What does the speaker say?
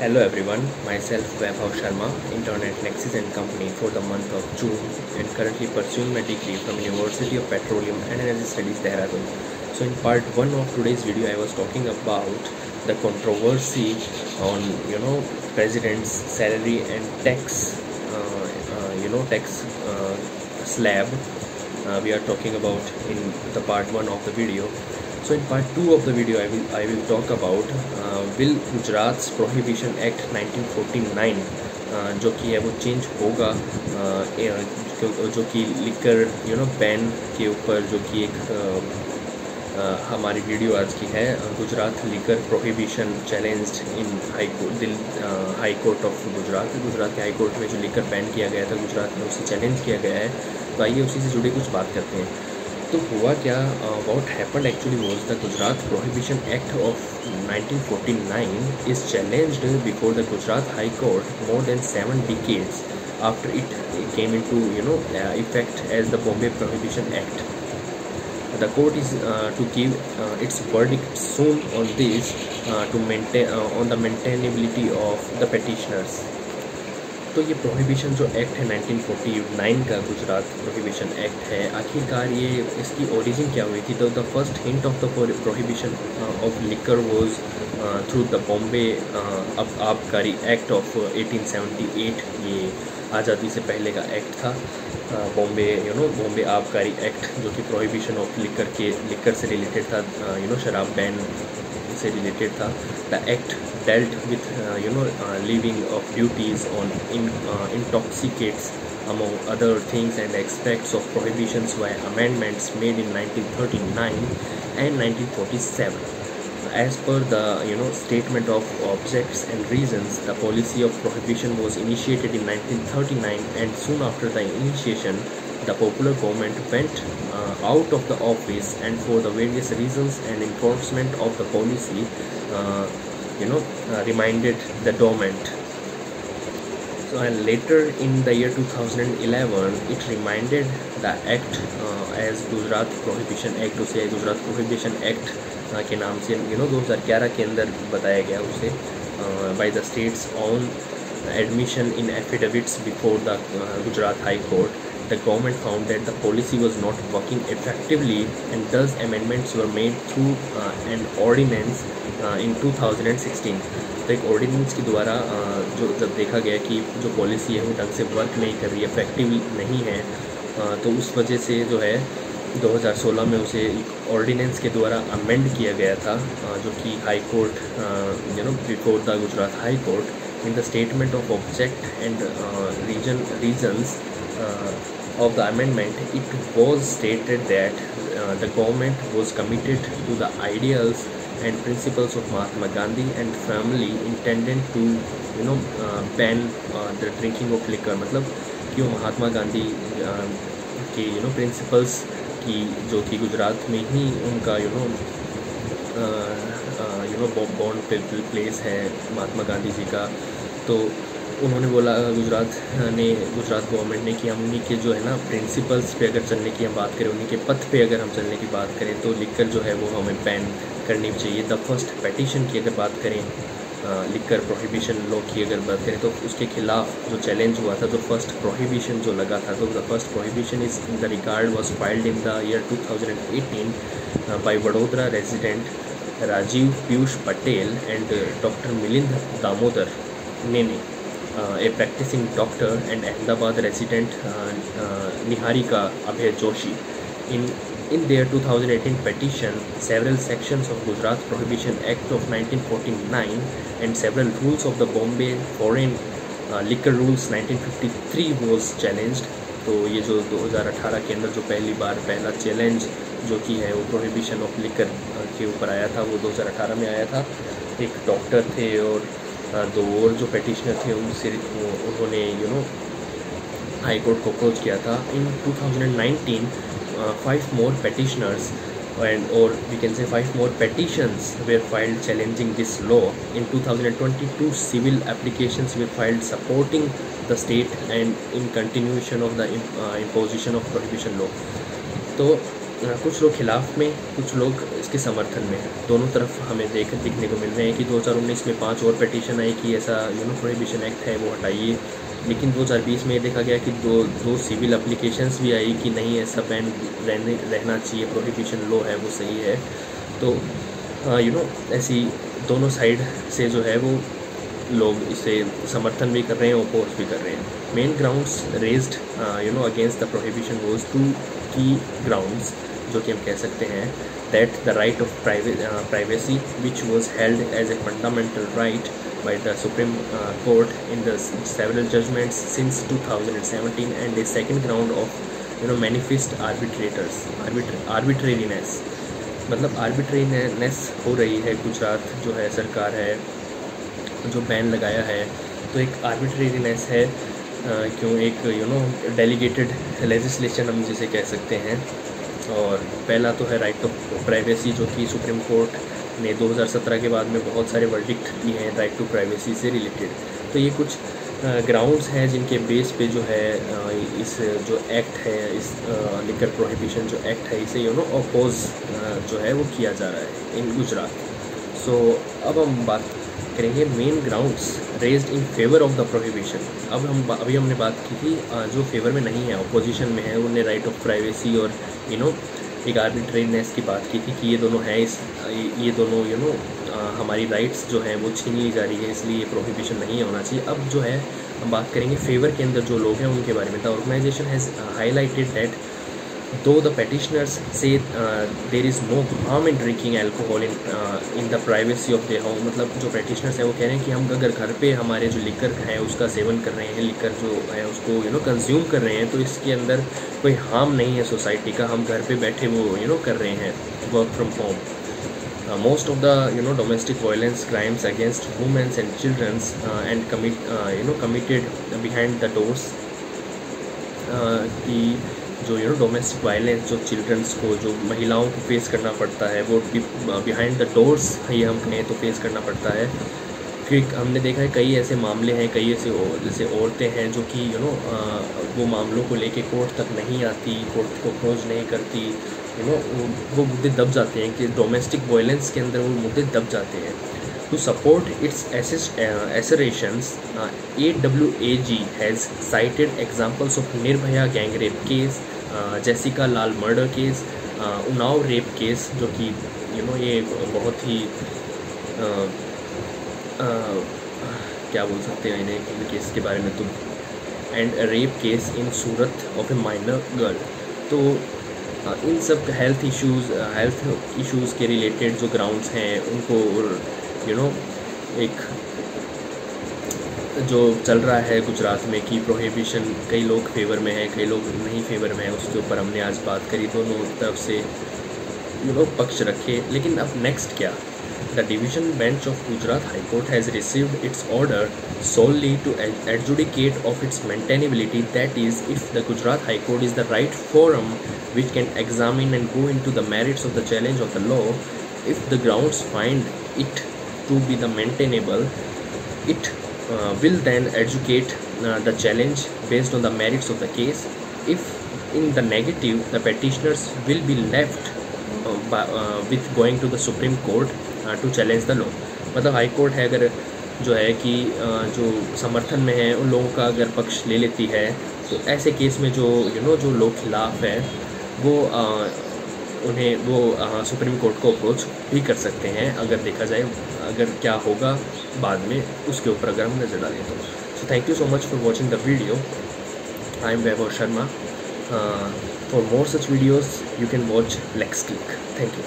Hello everyone, myself Vaibhav Sharma, intern at Nexus and Company for the month of June and currently pursuing my degree from University of Petroleum and Energy Studies, Dehradun. So in part 1 of today's video I was talking about the controversy on president's salary and tax slab. We are talking about in the part 1 of the video. So in part 2 of the video I will talk about will Gujarat prohibition act 1949 जो कि है वो change होगा, जो कि liquor ban के ऊपर, जो कि एक हमारी वीडियो आज की है, Gujarat liquor prohibition challenged in high court of Gujarat के हाई कोर्ट में जो लिकर बैन किया गया था गुजरात में, उसे चैलेंज किया गया है। तो आइए उसी से जुड़े कुछ बात करते हैं। तो हुआ क्या, what happened actually was the Gujarat prohibition act of 1949 is challenged before the Gujarat High Court more than 7 decades after it came into effect as the Bombay Prohibition Act. The court is to give its verdict soon on this to maintain on the maintainability of the petitioners. तो ये prohibition जो act है 1949 का Gujarat prohibition act है, आखिरकार ये इसकी origin क्या हुई थी? तो the first hint of the prohibition of liquor was through the Bombay आबकारी एक्ट ऑफ 1878। ये आज़ादी से पहले का एक्ट था, बॉम्बे आबकारी एक्ट, जो कि प्रोहिबिशन ऑफ लिकर से रिलेटेड था, शराब बैन से रिलेटेड था। The act dealt with levying of duties on intoxicants among other things and aspects of prohibitions by amendments made in 1939 and 1947. As per the statement of objects and reasons, the policy of prohibition was initiated in 1939, and soon after the initiation the popular government went out of the office, and for the various reasons and enforcement of the policy reminded the dormant. So and later in the year 2011 it reminded the act as Gujarat Prohibition Act, उसे Gujarat prohibition act के नाम से 2011 के अंदर बताया गया उसे, by the state's own admission in affidavits before the Gujarat High Court. The government found that the policy was not working effectively, and thus amendments were made through an ordinance in 2016. तो एक ordinance के द्वारा जो जब देखा गया कि जो पॉलिसी है वो ढंग से वर्क नहीं कर रही, इफेक्टिव नहीं है, तो उस वजह से जो है 2016 में उसे ऑर्डिनेंस के द्वारा अमेंड किया गया था, जो कि high court before the Gujarat high court in the statement of object and reasons of the amendment. It was stated that the government was committed to the ideals and principles of Mahatma Gandhi and firmly intended to ban the drinking of liquor. मतलब कि वो महात्मा गांधी के principles की, जो कि गुजरात में ही उनका born place है महात्मा गांधी जी का। तो उन्होंने बोला गुजरात गवर्नमेंट ने कि हम उन्हीं के जो है ना प्रिंसिपल्स पे अगर चलने की हम बात करें, उन्हीं के पथ पे अगर हम चलने की बात करें, तो लिकर जो है वो हमें बैन करनी चाहिए। द फर्स्ट पेटिशन की अगर बात करें, लिकर प्रोहिबिशन लॉ की अगर बात करें, तो उसके खिलाफ जो चैलेंज हुआ था, जो फर्स्ट प्रोहिबिशन जो लगा था, तो the first prohibition is in the regard was filed in the year 2018 by Vadodara resident Rajiv Piyush Patel and doctor Milind Damodar Nene, a practicing doctor, and Ahmedabad resident Niharika Abhay Joshi. In their 2018 petition, several sections of Gujarat Prohibition Act of 1949 and several rules of the Bombay Foreign Liquor Rules 1953 was challenged. तो ये जो 2018 के अंदर जो पहला challenge जो कि है वो प्रोहिबिशन ऑफ लिकर के ऊपर आया था, वो 2018 में आया था। एक डॉक्टर थे और दो और जो पेटिशनर थे उनसे उन्होंने हाई कोर्ट को अप्रोच किया था। इन 2019 5 more petitioners or we can say 5 more petitions were filed challenging this law. In 2022 civil applications were filed supporting the state and in continuation of the imposition of prohibition law. तो कुछ लोग खिलाफ में, कुछ लोग इसके समर्थन में हैं। दोनों तरफ हमें दिखने को मिल रहे हैं कि 2019 में 5 और पिटीशन आई कि ऐसा प्रोहिबिशन एक्ट है वो हटाइए, लेकिन 2020 में ये देखा गया कि दो सिविल एप्लीकेशंस भी आई कि नहीं, ऐसा बैन रहना चाहिए, प्रोहिबिशन लॉ है वो सही है। तो ऐसी दोनों साइड से जो है वो लोग इसे समर्थन भी कर रहे हैं, ओपोज भी कर रहे हैं। Main grounds raised against the prohibition was 2 key grounds, जो कि हम कह सकते हैं that the right of privacy which was held as a fundamental right by the Supreme Court in the several judgments since 2017, and the second ground of manifest arbitrariness, मतलब arbitrariness हो रही है। गुजरात जो है सरकार है जो बैन लगाया है, तो एक arbitrariness है क्यों, एक डेलीगेटेड लेजिस्लेशन हम जिसे कह सकते हैं। और पहला तो है राइट ऑफ प्राइवेसी, जो कि सुप्रीम कोर्ट ने 2017 के बाद में बहुत सारे वर्डिक्ट दिए हैं राइट टू प्राइवेसी से रिलेटेड। तो ये कुछ ग्राउंड्स हैं जिनके बेस पे जो है इस जो एक्ट है, इस लिकर प्रोहिबिशन जो एक्ट है, इसे अपोज जो है वो किया जा रहा है इन गुजरात। सो अब हम बात करेंगे main grounds raised in favour of the prohibition. अभी हमने बात की थी जो फेवर में नहीं है, अपोजिशन में है, उन्हें राइट ऑफ प्राइवेसी और एक आर्बिट्रेरीनेस की बात की थी कि ये दोनों हैं, ये दोनों हमारी राइट्स जो हैं वो छीन ली जा रही है, इसलिए प्रोहिबिशन नहीं होना चाहिए। अब जो है हम बात करेंगे फेवर के अंदर जो लोग हैं उनके बारे में। The organization has highlighted that though the petitioners say there is no harm in drinking alcohol in the privacy of their home, मतलब जो पेटिशनर्स हैं वो कह रहे हैं कि हम अगर घर पे हमारे जो लिकर है उसका सेवन कर रहे हैं, लिकर जो है उसको कंज्यूम कर रहे हैं, तो इसके अंदर कोई हार्म नहीं है सोसाइटी का, हम घर पे बैठे वो कर रहे हैं work from home. Most of the domestic violence crimes against womens and childrens and committed behind the doors, कि जो डोमेस्टिक वायलेंस जो चिल्ड्रंस को, जो महिलाओं को फेस करना पड़ता है, वो बिहाइंड द डोर्स ये हम कहें तो फेस करना पड़ता है। क्योंकि हमने देखा है कई ऐसे मामले हैं, कई ऐसे जैसे औरतें हैं जो कि वो मामलों को लेके कोर्ट तक नहीं आती, कोर्ट को अप्रोच नहीं करती, वो मुद्दे दब जाते हैं कि डोमेस्टिक वायलेंस के अंदर वो मुद्दे दब जाते हैं। To support its assertions, AWAG has cited examples of Nirbhaya gang rape case, Jessica Lal murder case, Unnao rape case, जो कि ये बहुत ही क्या बोल सकते हैं इन्हें केस के बारे में, तो and rape case in Surat of A minor girl. तो इन सब हेल्थ इश्यूज़ के रिलेटेड जो ग्राउंड्स हैं उनको एक जो चल रहा है गुजरात में कि प्रोहिबिशन, कई लोग फेवर में है, कई लोग नहीं फेवर में है, उसके ऊपर हमने आज बात करी, दोनों तरफ से पक्ष रखे। लेकिन अब नेक्स्ट क्या? The division bench of Gujarat high court has received it's order solely to adjudicate of its maintainability, that is, if the Gujarat High Court is the right forum which can examine and go into the merits of the challenge of the law. If the grounds find it to be the maintainable, it will then adjudicate the challenge based on the merits of the case. If in the negative, the petitioners will be left with going to the Supreme Court to challenge the law. मतलब high court है अगर जो है कि जो समर्थन में है उन लोगों का अगर पक्ष ले लेती है, तो ऐसे केस में जो जो लोग खिलाफ है वो उन्हें वो सुप्रीम कोर्ट को अप्रोच भी कर सकते हैं, अगर देखा जाए अगर क्या होगा बाद में उसके ऊपर अगर हम नज़र डालें तो। So thank you so much for watching the video. I am Vaibhav Sharma. For more such videos you can watch Lex click. Thank you.